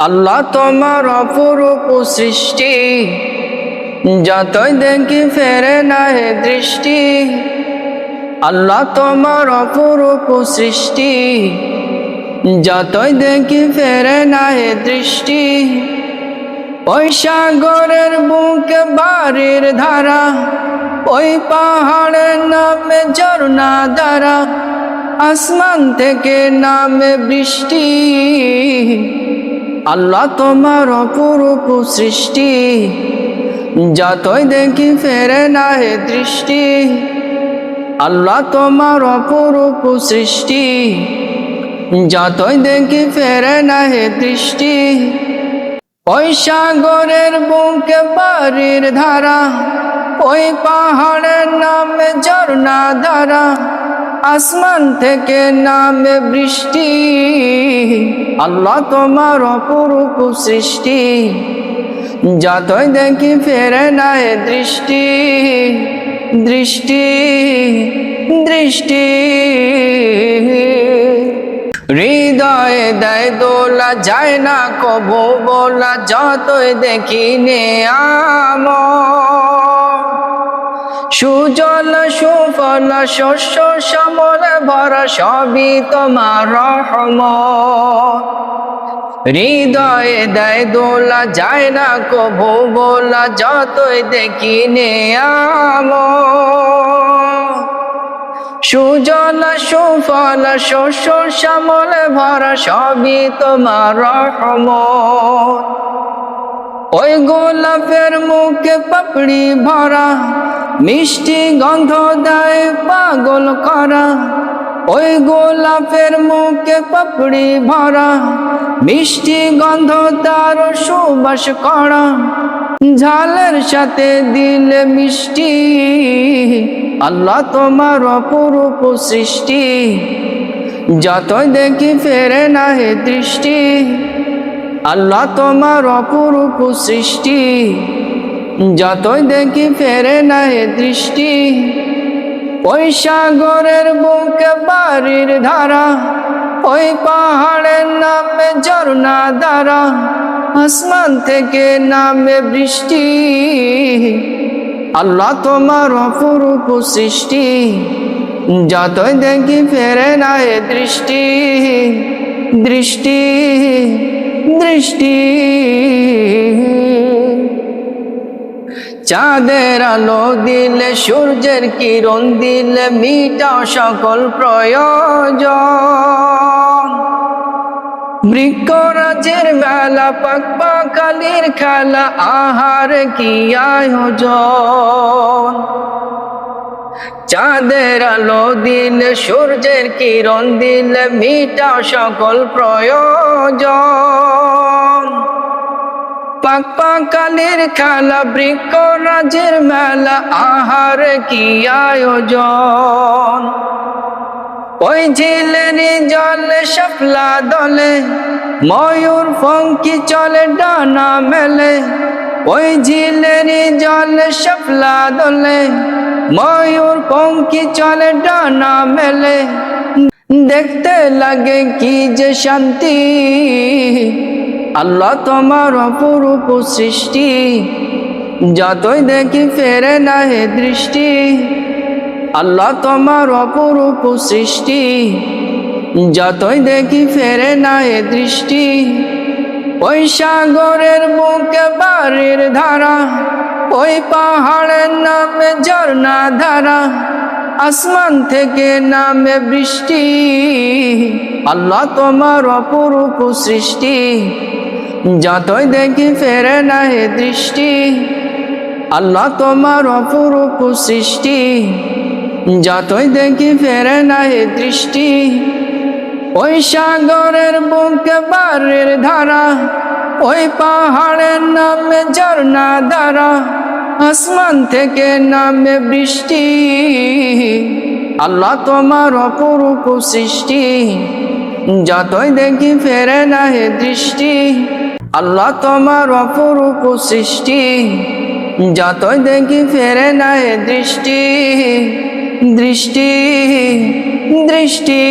আল্লাহ তোমার অপরূপ সৃষ্টি, যতই দেখি ফেরে না হে দৃষ্টি। আল্লাহ তোমার অপরূপ সৃষ্টি, যতই দেখি ফেরে না হে দৃষ্টি। ওই সাগরের বুকে বাড়ির ধারা, ওই পাহাড়ের নামে ঝর্ণা ধারা, আসমান থেকে নামে বৃষ্টি। আল্লাহ তোমার অপরূপ সৃষ্টি, যতই দেখি ফেরে না হে দৃষ্টি। আল্লাহ তোমার অপরূপ সৃষ্টি, যতই দেখি ফেরে না হে দৃষ্টি। ওই সাগরের বুকে বাড়ির ধারা, ওই পাহাড়ের নামে ঝর্ণা ধারা, আসমান থেকে নামে বৃষ্টি। আল্লাহ তোমার অপরূপ সৃষ্টি, যতই দেখি ফেরে না হে দৃষ্টি। দৃষ্টি দৃষ্টি হৃদয়ে দেয় দোলা, যায় না কবু বলা, যতই দেখি নেয়াম। সুজল সুফল শস্য শ্যামল ভরা, সবই তোমার রহমত। হৃদয়ে দেয় দোলা, যায় না কবু বলা, যতই দেখি নেয়ামত। সুজল সুফল শস্য শ্যামল ভরা, সবই তোমার রহমত। ওই গোলাপের মুখে পাপড়ি ভরা, মিষ্টি গন্ধ দেয় পাগল করা। ওই গোলাপের মুখে পাপড়ি ভরা, মিষ্টি গন্ধ তার সুবাস করা, ঝালের সাথে দিলে মিষ্টি। আল্লাহ তোমার অপরূপ সৃষ্টি, যতই দেখি ফেরে না হে দৃষ্টি। আল্লাহ তোমার অপরূপ সৃষ্টি, যতই দেখি ফেরে না হে দৃষ্টি। ওই সাগরের বুকে বাড়ির ধারা, ওই পাহাড়ের নামে ঝর্ণা ধারা, আসমান থেকে নামে বৃষ্টি। আল্লাহ তোমার অপরূপ সৃষ্টি, যতই দেখি ফেরে না হে দৃষ্টি। দৃষ্টি দৃষ্টি চাঁদের আলো দিলে, সূর্যের কিরণ দিলে, মিটাও সকল প্রয়োজন। বৃক্ষরাজের বেলা, পাক পাখালির খেলা, আহার কি আয়োজন। চাঁদের আলো দিলে, সূর্যের কিরণ দিলে, মিটাও সকল প্রয়োজন। পাক পাখালির খেলা, বৃক্ষরাজের মেলা, আহার কি আয়োজন। ওই ঝিলেরই জলে শাপলা দলে, ময়ূর পঙ্খী চলে ডানা মেলে। ওই ঝিলেরই জলে শাপলা দলে, ময়ূর পঙ্খী চলে ডানা মেলে। দেখতে লাগে কি যে শান্তি। আল্লাহ তোমার অপরূপ সৃষ্টি, যতই দেখি ফেরে না হে দৃষ্টি। আল্লাহ তোমার অপরূপ সৃষ্টি, যতই দেখি ফেরে না হে দৃষ্টি। ওই সাগরের বুকে বাড়ির ধারা, ওই পাহাড়ের নামে ঝর্ণা ধারা, আসমান থেকে নামে বৃষ্টি। আল্লাহ তোমার অপরূপ সৃষ্টি, যতই দেখি ফেরে না হে দৃষ্টি। আল্লাহ তোমার অপরূপ সৃষ্টি, যতই দেখি ফেরে না হে দৃষ্টি। ওই সাগরের বুকে বাড়ির ধারা, ওই পাহাড়ের নামে ঝর্ণা ধারা, আসমান থেকে নামে বৃষ্টি। আল্লাহ তোমার অপরূপ সৃষ্টি, যতই দেখি ফেরে না হে দৃষ্টি। আল্লাহ তোমার অপরূপ সৃষ্টি, যতই দেখি ফেরে না হে দৃষ্টি। দৃষ্টি দৃষ্টি